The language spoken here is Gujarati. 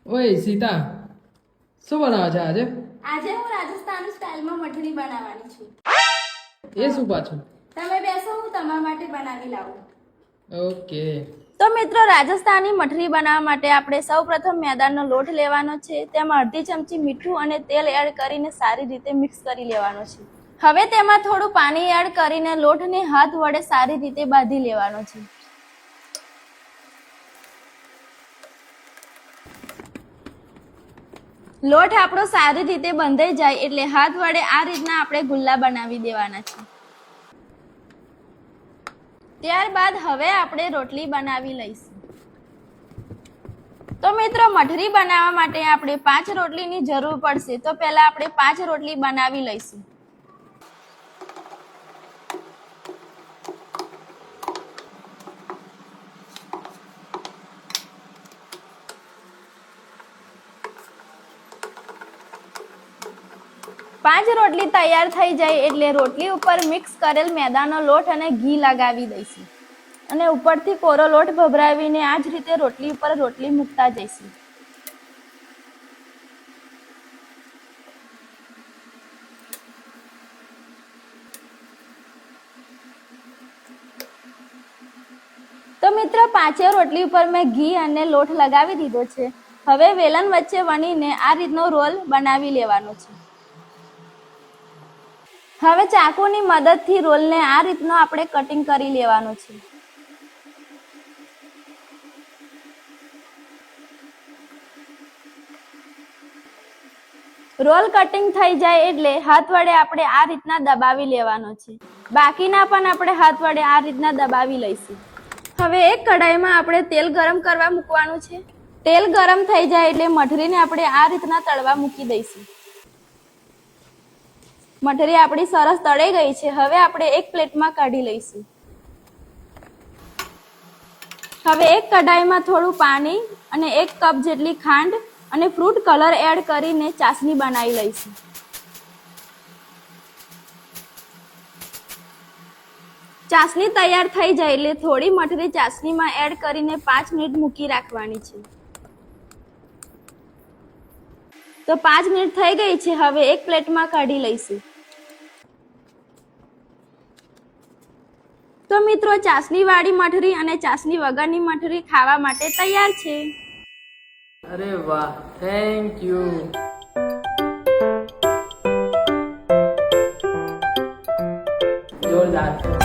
ઓય સીતા, શું બનાવે છે આજે? આજે હું રાજસ્થાની સ્ટાઇલમાં મઠરી બનાવવાની છું. એ શું પાછું? તમે બેસો, હું તમારા માટે બનાવી લાવું. ઓકે. તો મિત્રો, રાજસ્થાની મઠરી બનાવવા માટે આપણે સૌપ્રથમ મેદાનો લોટ લેવાનો છે. તેમાં અડધી ચમચી મીઠું અને તેલ એડ કરીને સારી રીતે મિક્સ કરી લેવાનો છે. હવે તેમાં થોડું પાણી એડ કરીને લોટને હાથ વડે સારી રીતે બાંધી લેવાનો છે. લોટ આપણો સારી રીતે બંધાઈ જાય એટલે હાથ વડે આ રીતના આપણે ગુલ્લા બનાવી દેવાના છે. ત્યારબાદ હવે આપણે રોટલી બનાવી લઈશું. તો મિત્રો, મઠરી બનાવવા માટે આપણે 5 રોટલીની જરૂર પડશે. તો પહેલા આપણે 5 રોટલી બનાવી લઈશું. પાંચ રોટલી તૈયાર થઈ જાય એટલે રોટલી ઉપર મિક્સ કરેલ મેદાનો લોટ અને ઘી લગાવી દઈશું અને ઉપરથી કોરો લોટ ભભરાવીને આ જ રીતે રોટલી ઉપર રોટલી મૂકતા જઈશું. તો મિત્રો, 5 રોટલી ઉપર મેં ઘી અને લોટ લગાવી દીધો છે. હવે વેલણ વચ્ચે વણીને આ રીતનો રોલ બનાવી લેવાનો છે. હવે ચાકુની મદદથી રોલને આ રીતનો આપણે કટિંગ કરી લેવાનો છે. રોલ કટિંગ થઈ જાય એટલે હાથ વડે આપણે આ રીતના દબાવી લેવાનો છે. બાકીના પણ આપણે હાથ વડે આ રીતના દબાવી લઈશું. હવે એક કઢાઈમાં આપણે તેલ ગરમ કરવા મૂકવાનું છે. તેલ ગરમ થઈ જાય એટલે મઠરીને આપણે આ રીતના તળવા મૂકી દઈશું. મઠરી આપણી સરસ તળાઈ ગઈ છે. હવે આપણે એક પ્લેટમાં કાઢી લઈશું. હવે એક કઢાઈમાં થોડું પાણી અને 1 કપ જેટલી ખાંડ અને ફ્રૂટ કલર એડ કરીને ચાસણી બનાવી લઈશું. ચાસણી તૈયાર થઈ જાય એટલે થોડી મઠરી ચાસણીમાં એડ કરીને 5 મિનિટ મૂકી રાખવાની છે. તો 5 મિનિટ થઈ ગઈ છે. હવે એક પ્લેટમાં કાઢી લઈશું. તો મિત્રો, ચાસણી વાળી મઠરી અને ચાસણી વગરની મઠરી ખાવા માટે તૈયાર છે. અરે વાહ, થેન્ક યુ. જોરદાર.